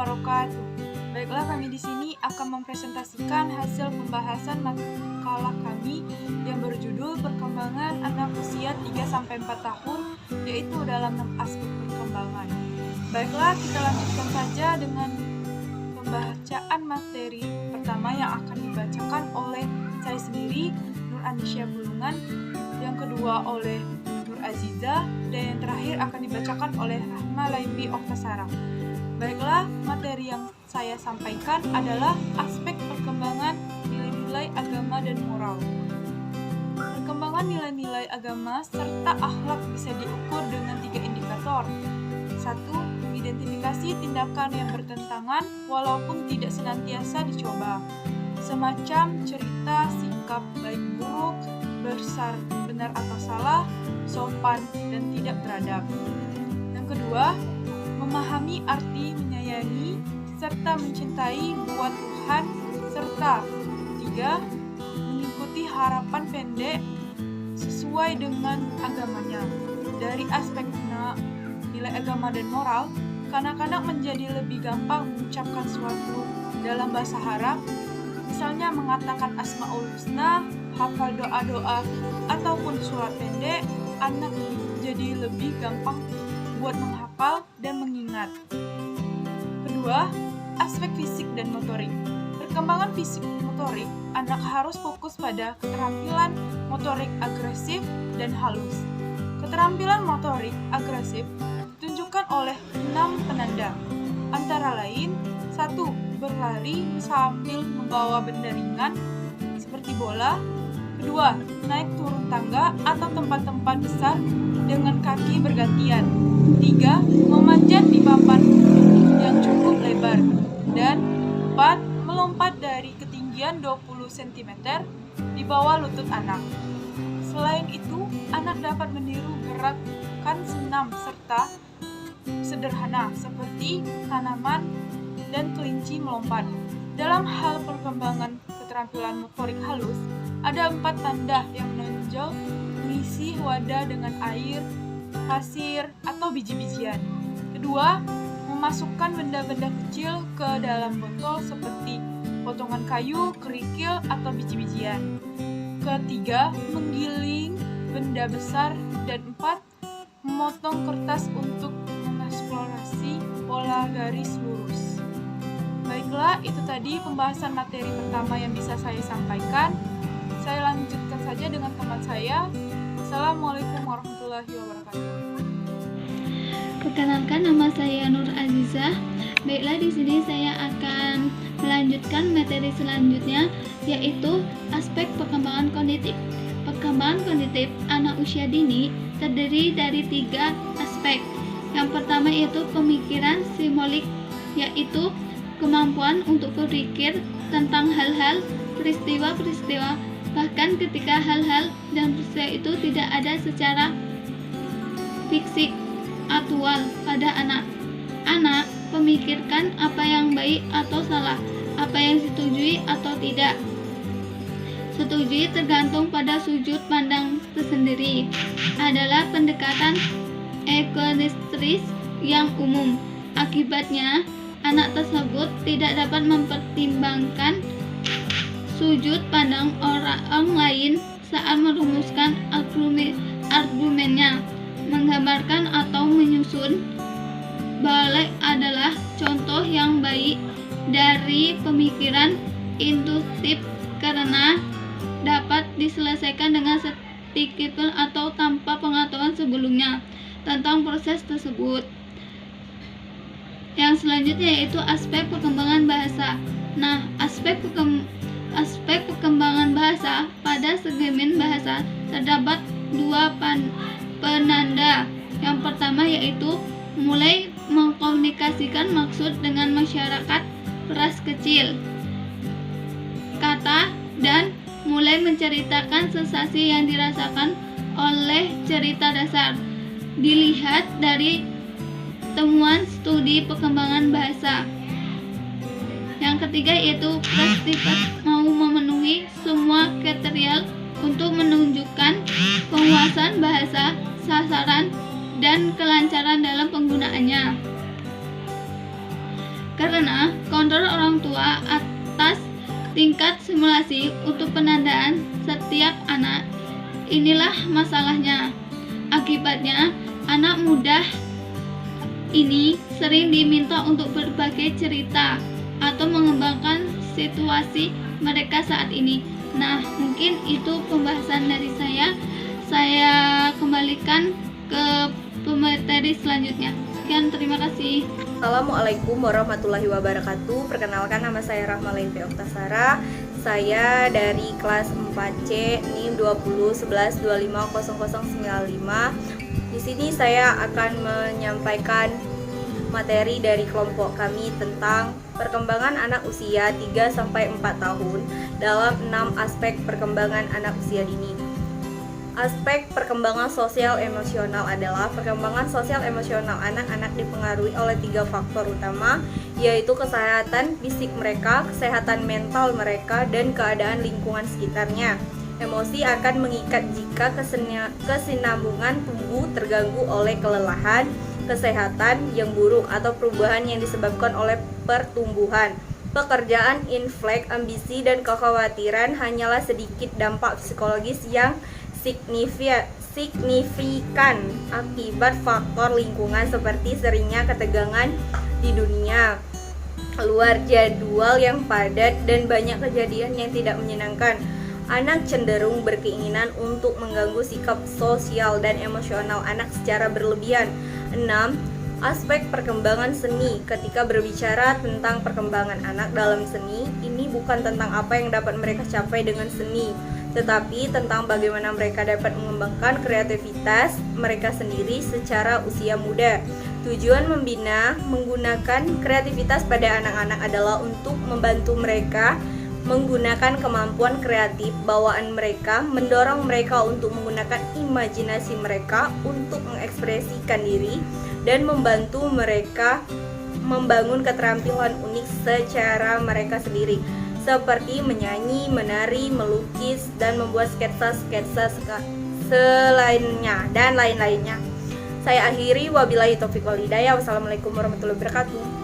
wabarakatuh. Baiklah, kami di sini akan mempresentasikan hasil pembahasan makalah kami yang berjudul Perkembangan Anak Usia 3-4 tahun, yaitu dalam 6 aspek perkembangan. Baiklah, kita lanjutkan saja dengan pembacaan materi pertama yang akan dibacakan oleh saya sendiri, Nur Anisya Bulungan, yang kedua oleh Nur Aziza, dan yang terakhir akan dibacakan oleh Rahma Laimbi Oktasara. Baiklah, materi yang saya sampaikan adalah aspek perkembangan nilai-nilai agama dan moral. Perkembangan nilai-nilai agama serta akhlak bisa diukur dengan 3 indikator. 1. Mengidentifikasi tindakan yang bertentangan walaupun tidak senantiasa dicoba, semacam cerita sikap baik buruk, benar atau salah, sopan dan tidak beradab. Yang kedua, memahami arti menyayangi serta mencintai buat Tuhan, serta 3. Mengikuti harapan pendek sesuai dengan agamanya. Dari aspek nilai agama dan moral, kanak-kanak menjadi lebih gampang mengucapkan suatu dalam bahasa Arab, misalnya mengatakan Asmaul Husna, hafal doa-doa, ataupun surat pendek. Anak jadi lebih gampang buat menghafal dan mengingat. Kedua, aspek fisik dan motorik. Perkembangan fisik motorik, anak harus fokus pada keterampilan motorik agresif dan halus. Keterampilan motorik agresif ditunjukkan oleh 6 penanda, antara lain 1. Berlari sambil membawa benda ringan seperti bola. 2. Naik turun tangga atau tempat-tempat besar dengan kaki bergantian. 3. Memanjat di papan yang cukup lebar. Dan 4. Melompat dari ketinggian 20 cm di bawah lutut anak. Selain itu, anak dapat meniru gerakan senam serta sederhana seperti tanaman dan kelinci melompat. Dalam hal perkembangan keterampilan motorik halus, ada 4 tanda yang menonjol: mengisi wadah dengan air, pasir, atau biji-bijian. Kedua, memasukkan benda-benda kecil ke dalam botol seperti potongan kayu, kerikil, atau biji-bijian. Ketiga, menggiling benda besar. Dan 4, memotong kertas untuk mengeksplorasi pola garis lurus. Baiklah, itu tadi pembahasan materi pertama yang bisa saya sampaikan. Saya lanjutkan saja dengan teman saya. Assalamualaikum warahmatullahi wabarakatuh. Perkenalkan, nama saya Nur Aziza. Baiklah, di sini saya akan melanjutkan materi selanjutnya, yaitu aspek perkembangan kognitif. Perkembangan kognitif anak usia dini terdiri dari 3 aspek. Yang pertama yaitu pemikiran simbolik, yaitu kemampuan untuk berpikir tentang hal-hal, peristiwa-peristiwa, bahkan ketika hal-hal dan peristiwa itu tidak ada secara fisik aktual pada anak. Anak memikirkan apa yang baik atau salah, apa yang disetujui atau tidak. Setujui tergantung pada sudut pandang tersendiri, adalah pendekatan egoistis yang umum. Akibatnya, anak tersebut tidak dapat mempertimbangkan sudut pandang orang lain saat merumuskan argumennya, menggambarkan atau menyusun. Balik adalah contoh yang baik dari pemikiran induktif karena dapat diselesaikan dengan sedikitpun atau tanpa pengetahuan sebelumnya tentang proses tersebut. Yang selanjutnya yaitu aspek perkembangan bahasa. Nah, aspek perkembangan bahasa pada segmen bahasa terdapat 2 penanda. Yang pertama yaitu mulai mengkomunikasikan maksud dengan masyarakat kelas kecil, kata, dan mulai menceritakan sensasi yang dirasakan oleh cerita dasar. Dilihat dari temuan studi perkembangan bahasa. Yang ketiga yaitu praktikas mau memenuhi semua kriteria untuk menunjukkan penguasaan bahasa, sasaran, dan kelancaran dalam penggunaannya. karena kontrol orang tua atas tingkat simulasi untuk penandaan setiap anak. Inilah masalahnya. Akibatnya, anak muda ini sering diminta untuk berbagai cerita atau mengembangkan situasi mereka saat ini. Nah, mungkin itu pembahasan dari saya. Saya kembalikan ke pemateri selanjutnya. Sekian, terima kasih. Assalamualaikum warahmatullahi wabarakatuh. Perkenalkan, nama saya Rahma Lainfi Oktasara. Saya dari kelas 4C NIM 2011250095. Di sini saya akan menyampaikan materi dari kelompok kami tentang perkembangan anak usia 3-4 tahun dalam 6 aspek perkembangan anak usia dini. Aspek perkembangan sosial emosional adalah perkembangan sosial emosional anak-anak dipengaruhi oleh 3 faktor utama, yaitu kesehatan fisik mereka, kesehatan mental mereka, dan keadaan lingkungan sekitarnya. Emosi akan mengikat jika kesinambungan tubuh terganggu oleh kelelahan, kesehatan yang buruk, atau perubahan yang disebabkan oleh pertumbuhan. Pekerjaan, inflek, ambisi, dan kekhawatiran hanyalah sedikit dampak psikologis yang signifikan akibat faktor lingkungan seperti seringnya ketegangan di dunia luar, jadwal yang padat, dan banyak kejadian yang tidak menyenangkan. Anak cenderung berkeinginan untuk mengganggu sikap sosial dan emosional anak secara berlebihan. 6. Aspek perkembangan seni. Ketika berbicara tentang perkembangan anak dalam seni, ini bukan tentang apa yang dapat mereka capai dengan seni, tetapi tentang bagaimana mereka dapat mengembangkan kreativitas mereka sendiri secara usia muda. Tujuan membina menggunakan kreativitas pada anak-anak adalah untuk membantu mereka menggunakan kemampuan kreatif bawaan mereka, mendorong mereka untuk menggunakan imajinasi mereka untuk mengekspresikan diri, dan membantu mereka membangun keterampilan unik secara mereka sendiri, seperti menyanyi, menari, melukis, dan membuat sketsa-sketsa lainnya. Saya akhiri, wabillahi taufiq wal hidayah. Wassalamualaikum warahmatullahi wabarakatuh.